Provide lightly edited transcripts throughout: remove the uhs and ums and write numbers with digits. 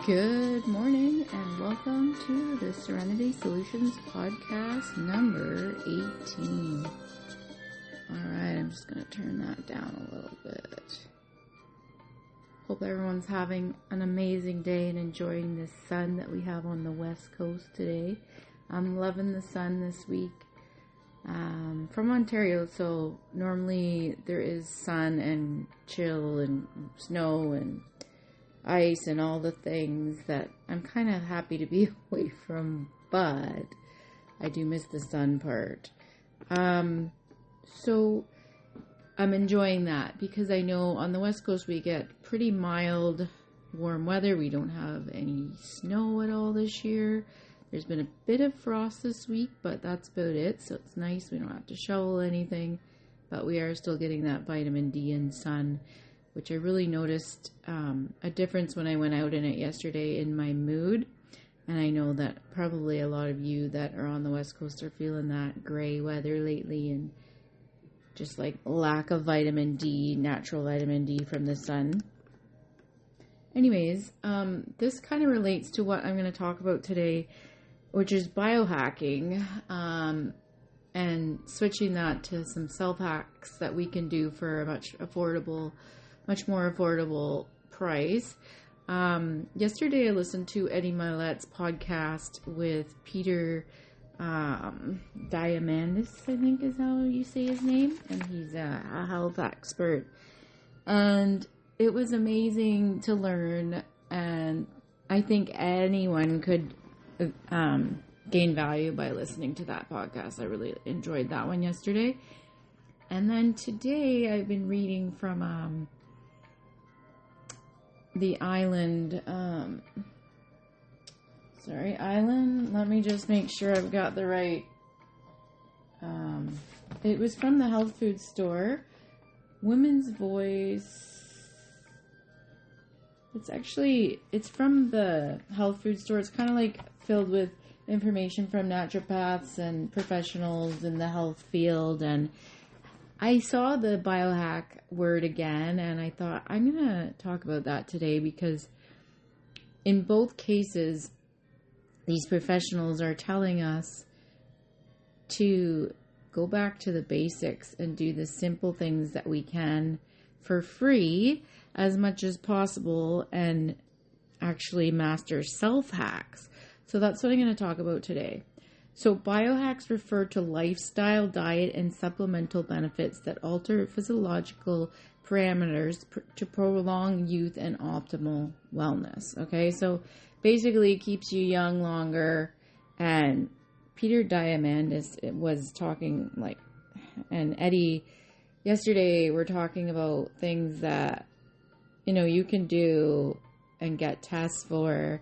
Good morning and welcome to the Serenity Solutions podcast number 18. Alright, I'm just going to turn that down a little bit. Hope everyone's having an amazing day and enjoying the sun that we have on the west coast today. I'm loving the sun this week. From Ontario, so normally there is sun and chill and snow and ice and all the things that I'm kind of happy to be away from, but I do miss the sun part. So I'm enjoying that because I know on the west coast we get pretty mild, warm weather. We don't have any snow at all this year. There's been a bit of frost this week, but that's about it. So it's nice. We don't have to shovel anything, but we are still getting that vitamin D and sun, which I really noticed a difference when I went out in it yesterday in my mood. And I know that probably a lot of you that are on the West Coast are feeling that gray weather lately and just like lack of vitamin D, natural vitamin D from the sun. Anyways, this kind of relates to what I'm going to talk about today, which is biohacking, and switching that to some self-hacks that we can do for a much more affordable price. Yesterday I listened to Eddie Milet's podcast with Peter Diamandis, I think is how you say his name, and he's a health expert. And it was amazing to learn, and I think anyone could gain value by listening to that podcast. I really enjoyed that one yesterday. And then today I've been reading from the Island, let me just make sure I've got the right, it was from the health food store, Women's Voice. It's from the health food store. It's kind of like filled with information from naturopaths and professionals in the health field. And I saw the biohack word again, and I thought I'm going to talk about that today because in both cases, these professionals are telling us to go back to the basics and do the simple things that we can for free as much as possible and actually master self-hacks. So that's what I'm going to talk about today. So biohacks refer to lifestyle, diet, and supplemental benefits that alter physiological parameters to prolong youth and optimal wellness. Okay, so basically it keeps you young longer. And Peter Diamandis was talking and Eddie yesterday were talking about things that, you can do and get tests for.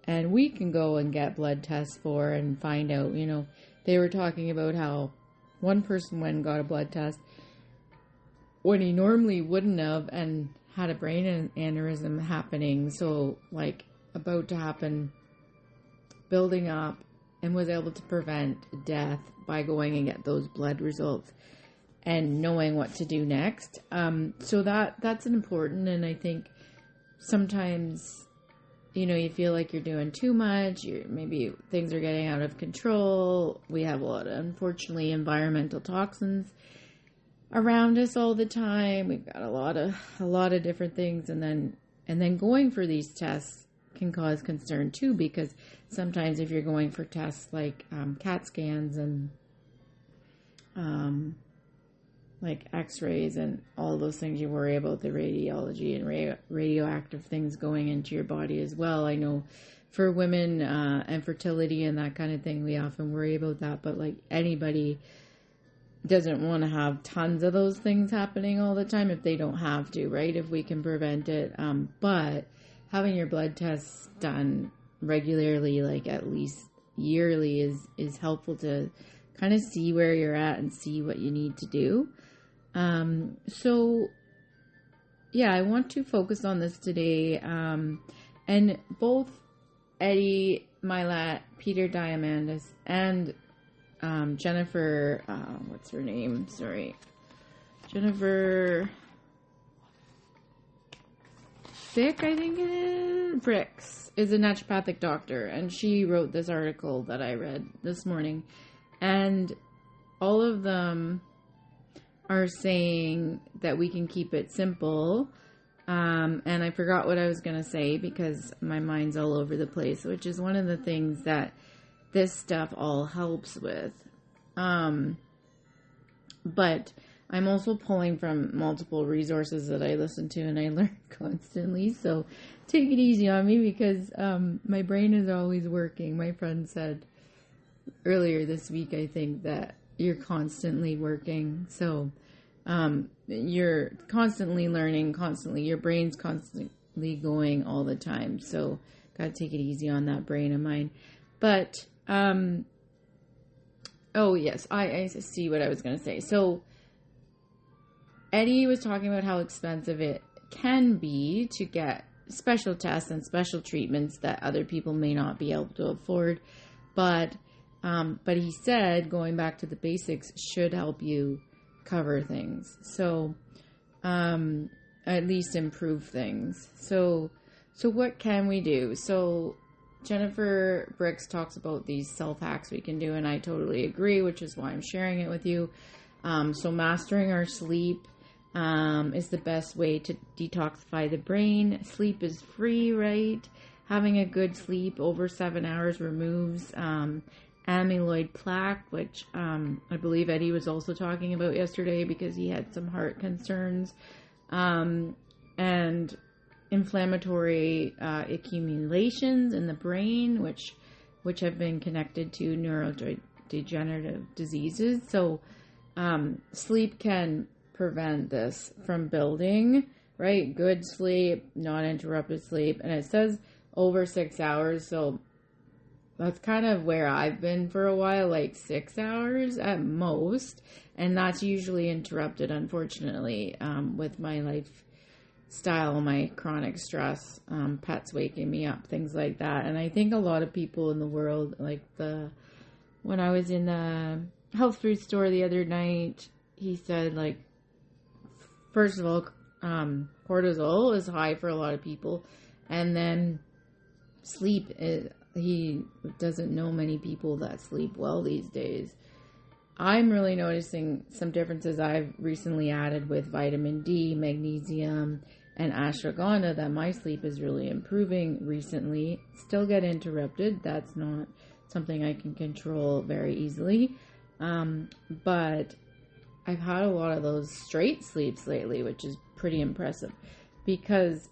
And we can go and get blood tests for and find out, they were talking about how one person went and got a blood test when he normally wouldn't have and had a brain aneurysm happening. So about to happen, building up, and was able to prevent death by going and get those blood results and knowing what to do next. So that's important. And I think sometimes you feel like you're doing too much. Maybe things are getting out of control. We have a lot of, unfortunately, environmental toxins around us all the time. We've got a lot of different things, and then going for these tests can cause concern too, because sometimes if you're going for tests like CAT scans and like x-rays and all those things, you worry about the radiology and radioactive things going into your body as well. I know for women and fertility and that kind of thing, we often worry about that, but anybody doesn't want to have tons of those things happening all the time if they don't have to, right? If we can prevent it. But having your blood tests done regularly, at least yearly, is helpful to kind of see where you're at and see what you need to do. I want to focus on this today. And both Eddie Milet, Peter Diamandis, and Jennifer, what's her name? Sorry. Jennifer Sick, I think it is. Bricks is a naturopathic doctor, and she wrote this article that I read this morning. And all of them are saying that we can keep it simple. And I forgot what I was going to say because my mind's all over the place, which is one of the things that this stuff all helps with. But I'm also pulling from multiple resources that I listen to and I learn constantly. So take it easy on me because my brain is always working. My friend said earlier this week, I think, that you're constantly working. So you're constantly learning, your brain's constantly going all the time. So gotta take it easy on that brain of mine. But, oh yes, I see what I was going to say. So Eddie was talking about how expensive it can be to get special tests and special treatments that other people may not be able to afford. But he said going back to the basics should help you cover things. So, at least improve things. So what can we do? So Jennifer Bricks talks about these self-hacks we can do, and I totally agree, which is why I'm sharing it with you. So mastering our sleep is the best way to detoxify the brain. Sleep is free, right? Having a good sleep over 7 hours removes amyloid plaque, which I believe Eddie was also talking about yesterday because he had some heart concerns, and inflammatory accumulations in the brain, which have been connected to neurodegenerative diseases. So sleep can prevent this from building, right? Good sleep, not interrupted sleep, and it says over 6 hours, so that's kind of where I've been for a while, like 6 hours at most. And that's usually interrupted, unfortunately, with my lifestyle, my chronic stress, pets waking me up, things like that. And I think a lot of people in the world, when I was in the health food store the other night, he said, like, first of all, cortisol is high for a lot of people. And then sleep is... He doesn't know many people that sleep well these days. I'm really noticing some differences I've recently added with vitamin D, magnesium, and ashwagandha that my sleep is really improving recently. Still get interrupted. That's not something I can control very easily. But I've had a lot of those straight sleeps lately, which is pretty impressive because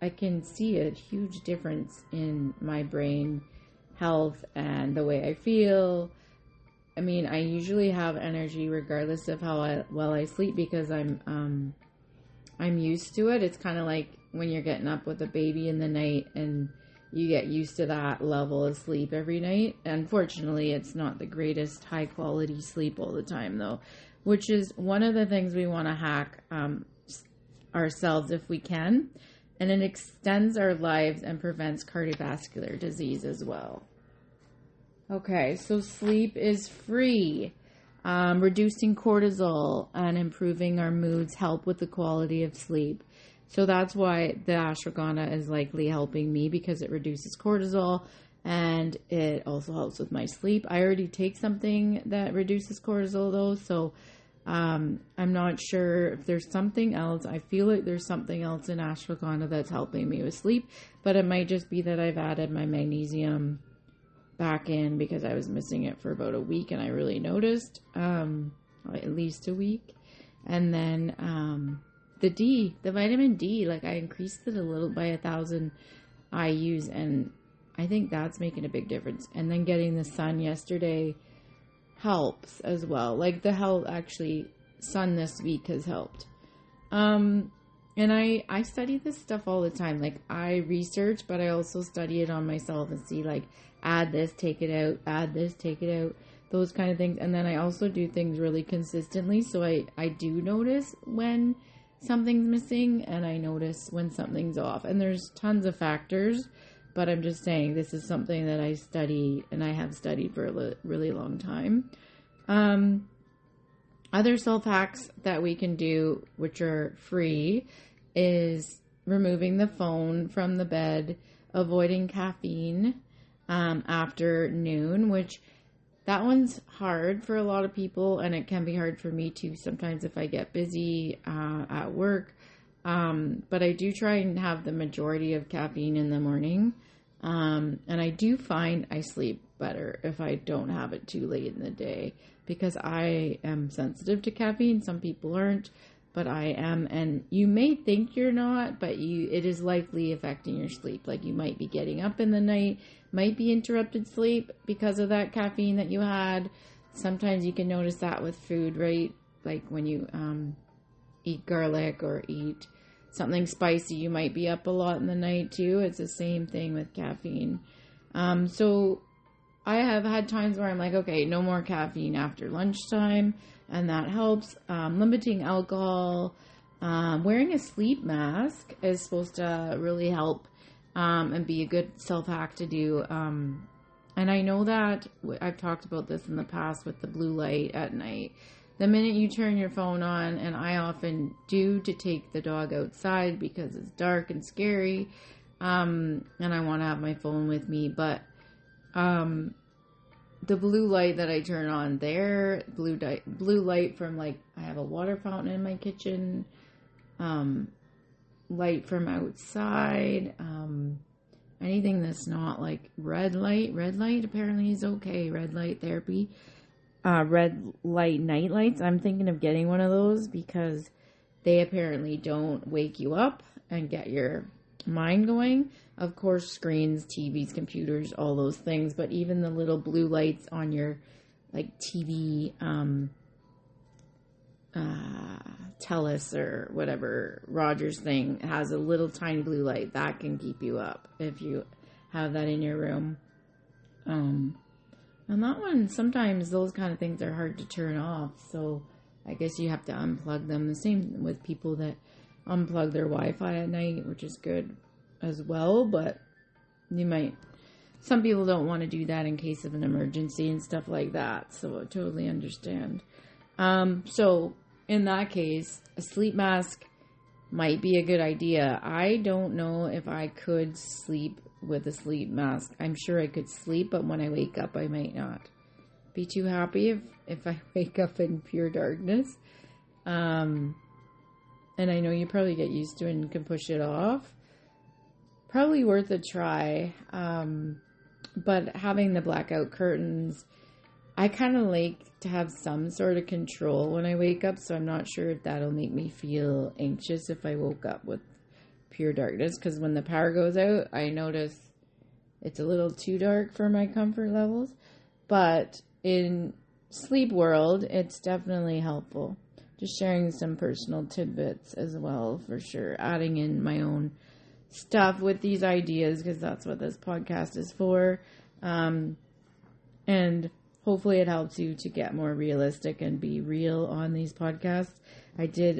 I can see a huge difference in my brain health and the way I feel. I mean, I usually have energy regardless of how well I sleep because I'm used to it. It's kind of like when you're getting up with a baby in the night and you get used to that level of sleep every night. Unfortunately, it's not the greatest high quality sleep all the time though, which is one of the things we want to hack ourselves if we can. And it extends our lives and prevents cardiovascular disease as well. Okay, so sleep is free. Reducing cortisol and improving our moods help with the quality of sleep. So that's why the ashwagandha is likely helping me because it reduces cortisol and it also helps with my sleep. I already take something that reduces cortisol though, so I'm not sure if there's something else. I feel like there's something else in ashwagandha that's helping me with sleep, but it might just be that I've added my magnesium back in because I was missing it for about a week and I really noticed, at least a week. And then, the vitamin D, like I increased it a little by 1,000 IUs and I think that's making a big difference. And then getting the sun yesterday helps as well. Like the health sun this week has helped. And I study this stuff all the time. Like I research, but I also study it on myself and see like add this, take it out, add this, take it out, those kind of things. And then I also do things really consistently. So I do notice when something's missing and I notice when something's off. And there's tons of factors, but I'm just saying this is something that I study and I have studied for a really long time. Other self hacks that we can do, which are free, is removing the phone from the bed, avoiding caffeine after noon, which that one's hard for a lot of people, and it can be hard for me too sometimes if I get busy at work. But I do try and have the majority of caffeine in the morning. And I do find I sleep better if I don't have it too late in the day, because I am sensitive to caffeine. Some people aren't, but I am. And you may think you're not, but it is likely affecting your sleep. Like, you might be getting up in the night, might be interrupted sleep because of that caffeine that you had. Sometimes you can notice that with food, right? Like when you eat garlic or eat something spicy, you might be up a lot in the night too. It's the same thing with caffeine. So I have had times where I'm like, okay, no more caffeine after lunchtime, and that helps. Limiting alcohol, wearing a sleep mask is supposed to really help and be a good self-hack to do. And I know that I've talked about this in the past with the blue light at night. The minute you turn your phone on, and I often do to take the dog outside because it's dark and scary, and I want to have my phone with me, but the blue light that I turn on there, blue light from, like, I have a water fountain in my kitchen, light from outside, anything that's not like red light apparently is okay, red light therapy. Red light night lights. I'm thinking of getting one of those because they apparently don't wake you up and get your mind going. Of course, screens, TVs, computers, all those things, but even the little blue lights on your, like, TV, Telus or whatever, Rogers thing has a little tiny blue light that can keep you up if you have that in your room. And that one, sometimes those kind of things are hard to turn off, so I guess you have to unplug them. The same with people that unplug their Wi-Fi at night, which is good as well, but some people don't want to do that in case of an emergency and stuff like that, so I totally understand. So in that case, a sleep mask might be a good idea. I don't know if I could sleep with a sleep mask. I'm sure I could sleep, but when I wake up, I might not be too happy if I wake up in pure darkness. And I know you probably get used to it and can push it off. Probably worth a try. But having the blackout curtains, I kind of like to have some sort of control when I wake up, so I'm not sure if that'll make me feel anxious if I woke up with pure darkness, because when the power goes out, I notice it's a little too dark for my comfort levels. But in sleep world, it's definitely helpful. Just sharing some personal tidbits as well, for sure. Adding in my own stuff with these ideas, because that's what this podcast is for. And hopefully it helps you to get more realistic and be real on these podcasts. I did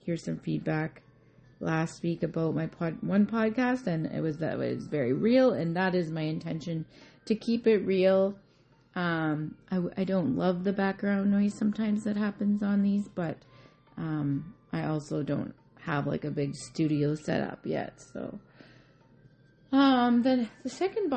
hear some feedback last week about my one podcast, and it was very real, and that is my intention, to keep it real. I don't love the background noise sometimes that happens on these, but I also don't have like a big studio set up yet. So the second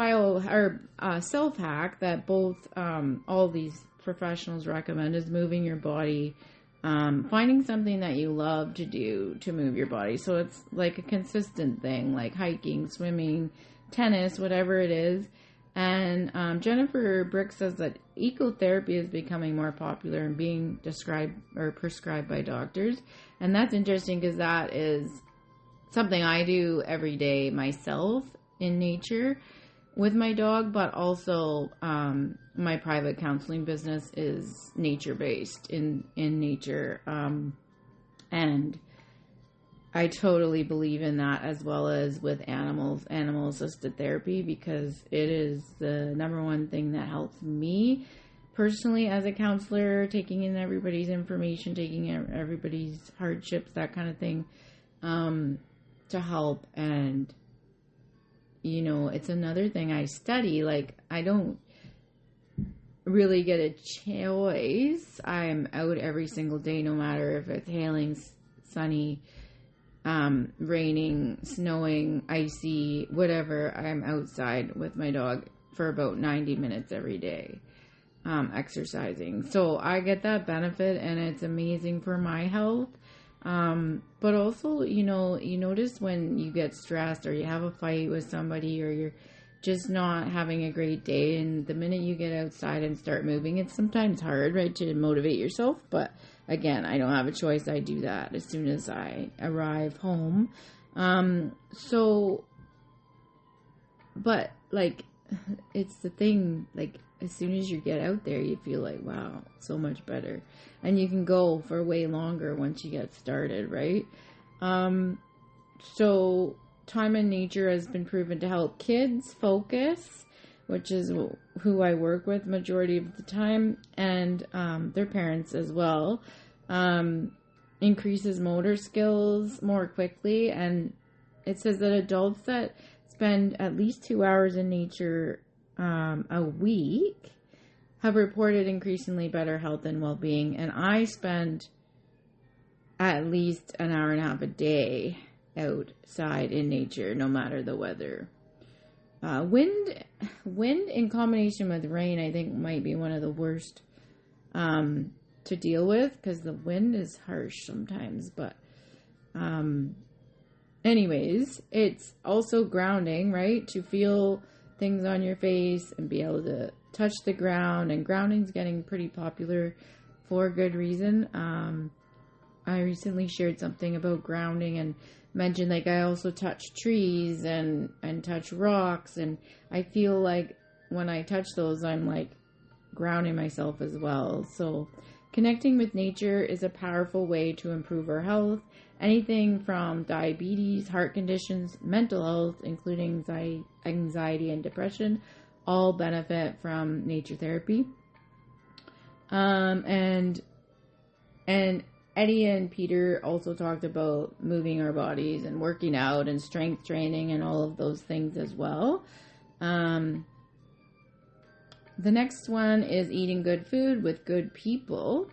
self hack that both all these professionals recommend is moving your body. Finding something that you love to do to move your body. So it's like a consistent thing, like hiking, swimming, tennis, whatever it is. And Jennifer Brick says that ecotherapy is becoming more popular and being prescribed by doctors. And that's interesting because that is something I do every day myself in nature with my dog, but also my private counseling business is nature-based in nature. And I totally believe in that, as well as with animal-assisted therapy, because it is the number one thing that helps me personally as a counselor, taking in everybody's information, taking in everybody's hardships, that kind of thing, to help. And, you know, it's another thing I study. Like, I don't really get a choice. I'm out every single day, no matter if it's hailing, sunny, raining, snowing, icy, whatever, I'm outside with my dog for about 90 minutes every day, exercising. So I get that benefit, and it's amazing for my health. But also, you notice when you get stressed or you have a fight with somebody, or you're just not having a great day, and the minute you get outside and start moving, it's sometimes hard, right, to motivate yourself. But again, I don't have a choice. I do that as soon as I arrive home. But like, it's the thing, like, as soon as you get out there, you feel like, wow, so much better. And you can go for way longer once you get started, right? So time in nature has been proven to help kids focus, which is who I work with majority of the time, and their parents as well. Increases motor skills more quickly, and it says that adults that spend at least 2 hours in nature a week have reported increasingly better health and well-being. And I spend at least an hour and a half a day outside in nature, no matter the weather. Wind in combination with rain, I think, might be one of the worst to deal with, because the wind is harsh sometimes. But anyways, it's also grounding, right? To feel things on your face and be able to touch the ground. And grounding's getting pretty popular for good reason. I recently shared something about grounding and mentioned, like, I also touch trees and touch rocks, and I feel like when I touch those, I'm like grounding myself as well. So connecting with nature is a powerful way to improve our health. Anything from diabetes, heart conditions, mental health, including anxiety and depression, all benefit from nature therapy. And Eddie and Peter also talked about moving our bodies and working out and strength training and all of those things as well. The next one is eating good food with good people.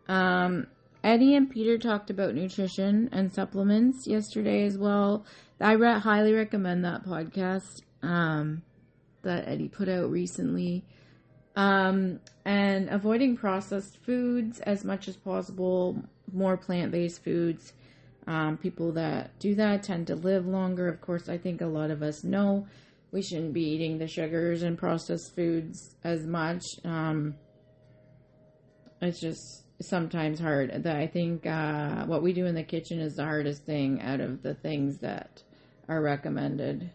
Eddie and Peter talked about nutrition and supplements yesterday as well. I highly recommend that podcast that Eddie put out recently. And avoiding processed foods as much as possible, more plant-based foods. People that do that tend to live longer. Of course, I think a lot of us know we shouldn't be eating the sugars and processed foods as much. It's just sometimes hard. That I think what we do in the kitchen is the hardest thing out of the things that are recommended.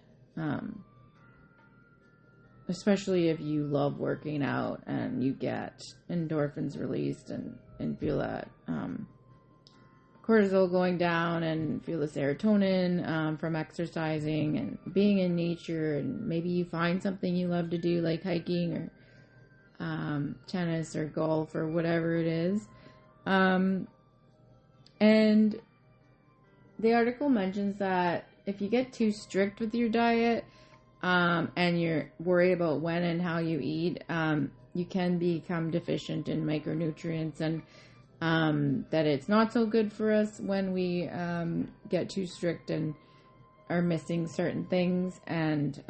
Especially if you love working out and you get endorphins released and feel that cortisol going down and feel the serotonin from exercising and being in nature. And maybe you find something you love to do, like hiking or tennis or golf or whatever it is. And the article mentions that if you get too strict with your diet, and you're worried about when and how you eat, you can become deficient in micronutrients, and that it's not so good for us when we get too strict and are missing certain things, and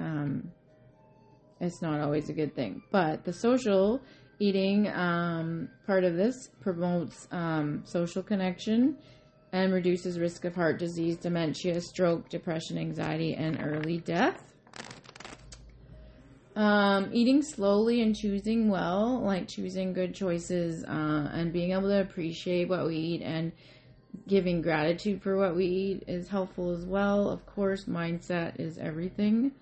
it's not always a good thing. But the social eating part of this promotes social connection and reduces risk of heart disease, dementia, stroke, depression, anxiety, and early death. Eating slowly and choosing well, like choosing good choices, and being able to appreciate what we eat and giving gratitude for what we eat is helpful as well. Of course, mindset is everything.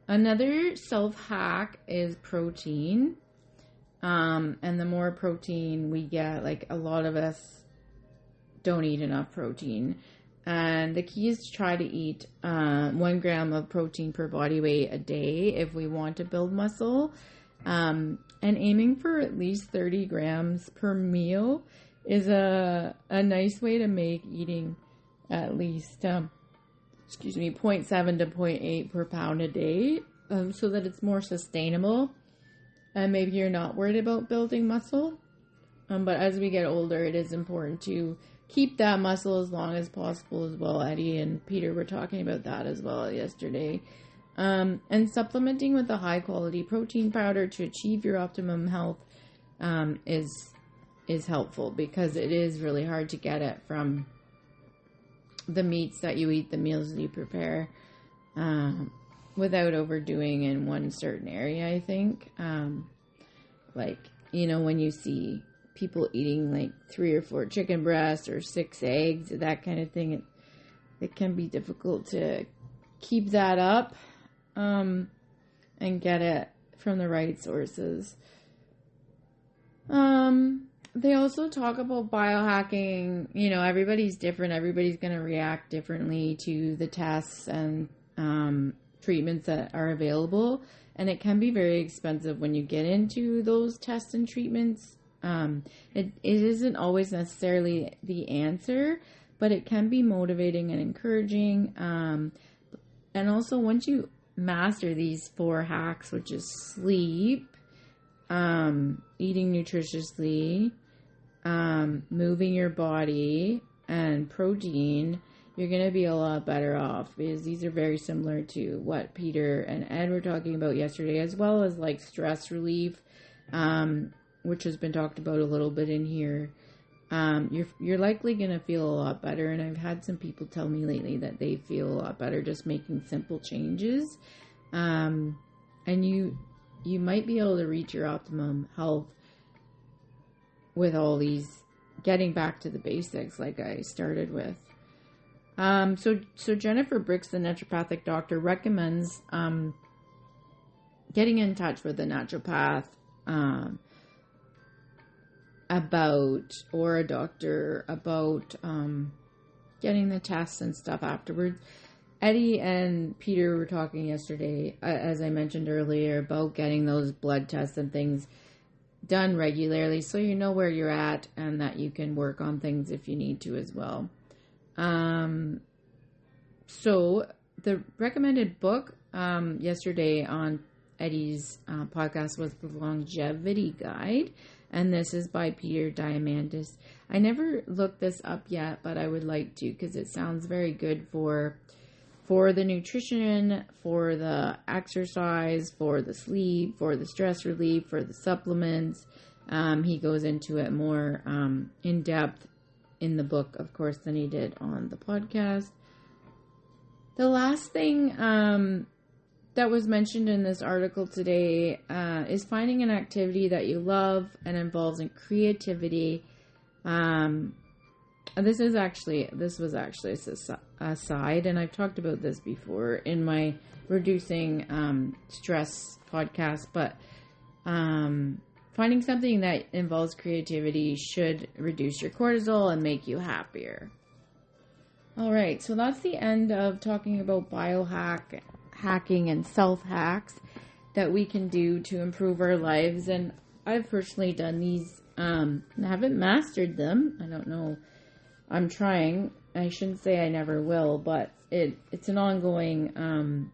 Another self-hack is protein. And the more protein we get, like a lot of us don't eat enough protein. And the key is to try to eat 1 gram of protein per body weight a day if we want to build muscle. And aiming for at least 30 grams per meal is a nice way to make eating at least 0.7 to 0.8 per pound a day, so that it's more sustainable. And maybe you're not worried about building muscle. But as we get older, it is important to keep that muscle as long as possible as well. Eddie and Peter were talking about that as well yesterday. And supplementing with a high quality protein powder to achieve your optimum health is helpful, because it is really hard to get it from the meats that you eat, the meals that you prepare, without overdoing in one certain area, I think. Like, you know, when you see people eating like 3 or 4 chicken breasts or 6 eggs, that kind of thing, it can be difficult to keep that up and get it from the right sources. They also talk about biohacking. You know, everybody's different. Everybody's going to react differently to the tests and treatments that are available. And it can be very expensive when you get into those tests and treatments. It isn't always necessarily the answer, but it can be motivating and encouraging. And also, once you master these 4 hacks, which is sleep, eating nutritiously, moving your body, and protein, you're going to be a lot better off, because these are very similar to what Peter and Ed were talking about yesterday, as well as like stress relief, which has been talked about a little bit in here. You're likely going to feel a lot better, and I've had some people tell me lately that they feel a lot better just making simple changes. And you might be able to reach your optimum health with all these, getting back to the basics like I started with. So Jennifer Bricks, the naturopathic doctor, recommends getting in touch with a naturopath or a doctor about getting the tests and stuff afterwards. Eddie and Peter were talking yesterday, as I mentioned earlier, about getting those blood tests and things done regularly, so you know where you're at and that you can work on things if you need to as well. So the recommended book yesterday on Eddie's podcast was The Longevity Guide, and this is by Peter Diamandis. I never looked this up yet, but I would like to, because it sounds very good for the nutrition, for the exercise, for the sleep, for the stress relief, for the supplements. He goes into it more in depth in the book, of course, than he did on the podcast. The last thing that was mentioned in this article today is finding an activity that you love and involves in creativity. This was actually a side, and I've talked about this before in my reducing stress podcast, but finding something that involves creativity should reduce your cortisol and make you happier. All right, so that's the end of talking about biohacking and self-hacks that we can do to improve our lives. And I've personally done these. I haven't mastered them. I don't know. I'm trying. I shouldn't say I never will, but it's an ongoing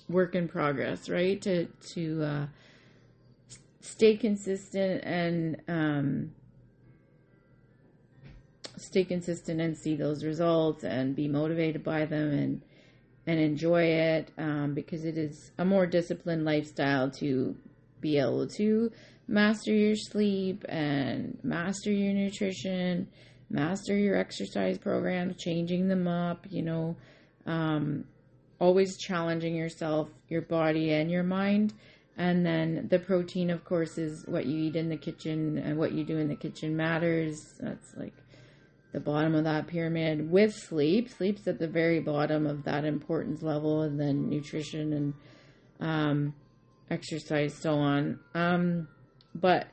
work in progress, right? To stay consistent and see those results and be motivated by them and enjoy it, because it is a more disciplined lifestyle to be able to master your sleep and master your nutrition, master your exercise programs, changing them up, always challenging yourself, your body and your mind. And then the protein, of course, is what you eat in the kitchen, and what you do in the kitchen matters. That's like the bottom of that pyramid. With sleep's at the very bottom of that importance level, and then nutrition and exercise, so on. But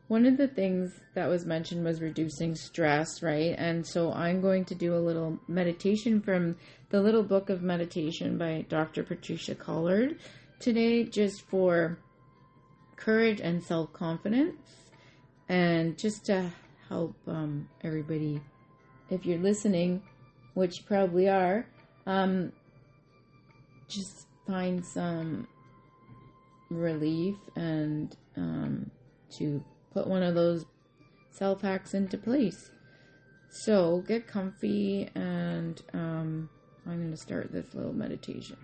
one of the things that was mentioned was reducing stress, right? And so I'm going to do a little meditation from the little book of meditation by Dr. Patricia Collard today, just for courage and self-confidence, and just to help everybody, if you're listening, which you probably are, just find some relief and to put one of those self-hacks into place. So get comfy, and I'm going to start this little meditation.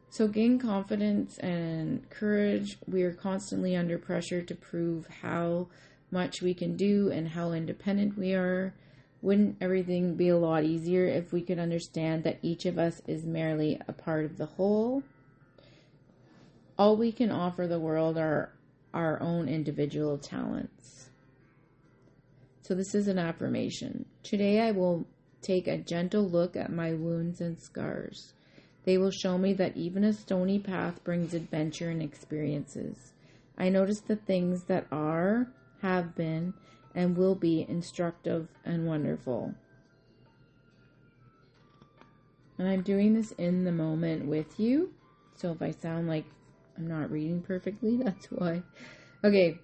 So gain confidence and courage. We are constantly under pressure to prove how much we can do and how independent we are. Wouldn't everything be a lot easier if we could understand that each of us is merely a part of the whole? All we can offer the world are our own individual talents. So this is an affirmation. Today I will take a gentle look at my wounds and scars. They will show me that even a stony path brings adventure and experiences. I notice the things that are, have been, and will be instructive and wonderful. And I'm doing this in the moment with you. So if I sound like I'm not reading perfectly, that's why. Okay,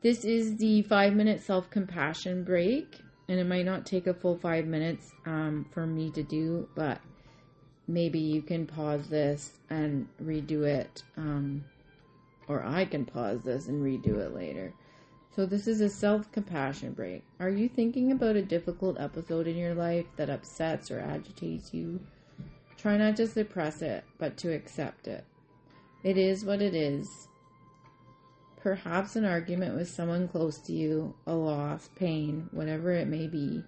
this is the 5-minute self-compassion break. And it might not take a full 5 minutes for me to do, but maybe you can pause this and redo it. Or I can pause this and redo it later. So this is a self-compassion break. Are you thinking about a difficult episode in your life that upsets or agitates you? Try not to suppress it, but to accept it. It is what it is. Perhaps an argument with someone close to you, a loss, pain, whatever it may be.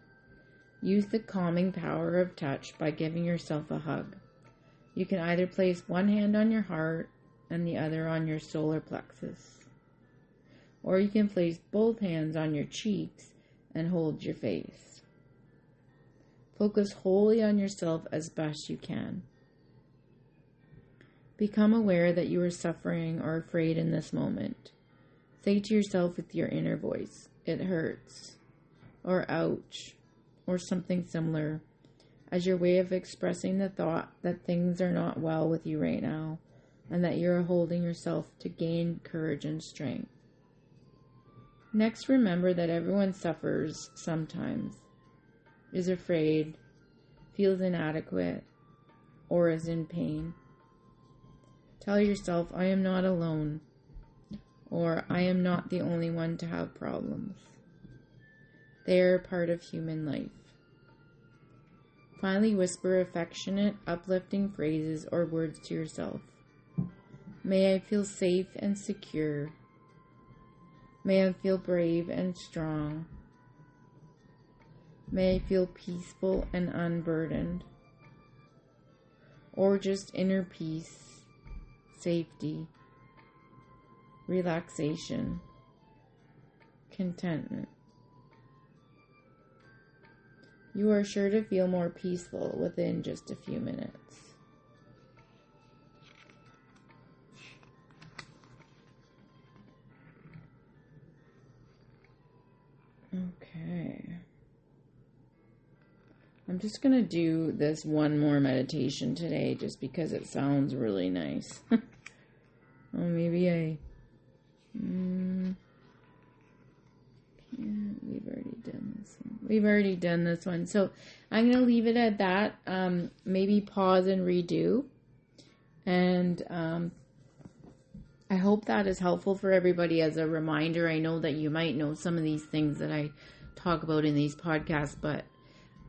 Use the calming power of touch by giving yourself a hug. You can either place one hand on your heart and the other on your solar plexus. Or you can place both hands on your cheeks and hold your face. Focus wholly on yourself as best you can. Become aware that you are suffering or afraid in this moment. Say to yourself with your inner voice, "It hurts," or "ouch," or something similar, as your way of expressing the thought that things are not well with you right now, and that you are holding yourself to gain courage and strength. Next, remember that everyone suffers sometimes, is afraid, feels inadequate, or is in pain. Tell yourself, "I am not alone," or "I am not the only one to have problems." They are a part of human life. Finally, whisper affectionate, uplifting phrases or words to yourself. May I feel safe and secure. May I feel brave and strong. May I feel peaceful and unburdened. Or just inner peace, safety, relaxation, contentment. You are sure to feel more peaceful within just a few minutes. Okay. I'm just going to do this one more meditation today just because it sounds really nice. Oh, maybe I... We've already done this one. So I'm going to leave it at that. Maybe pause and redo. And I hope that is helpful for everybody as a reminder. I know that you might know some of these things that I talk about in these podcasts, but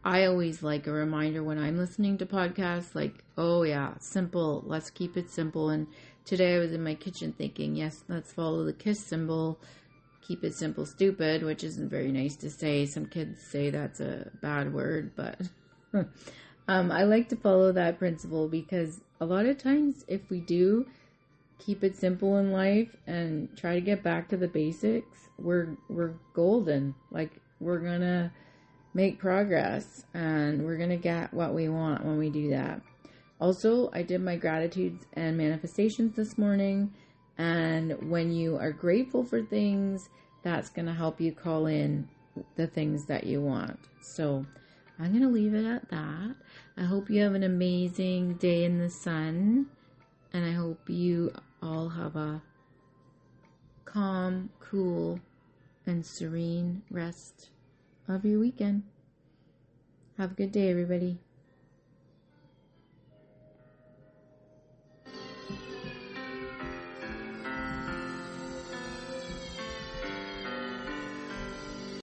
I always like a reminder when I'm listening to podcasts, like, oh yeah, simple, let's keep it simple. And today I was in my kitchen thinking, yes, let's follow the KISS symbol, keep it simple, stupid, which isn't very nice to say. Some kids say that's a bad word, but I like to follow that principle because a lot of times if we do keep it simple in life and try to get back to the basics, we're golden. Like, we're gonna make progress and we're gonna get what we want when we do that. Also, I did my gratitudes and manifestations this morning, and when you are grateful for things, that's gonna help you call in the things that you want. So I'm gonna leave it at that. I hope you have an amazing day in the sun, and I hope you all have a calm, cool, and serene rest of your weekend. Have a good day, everybody.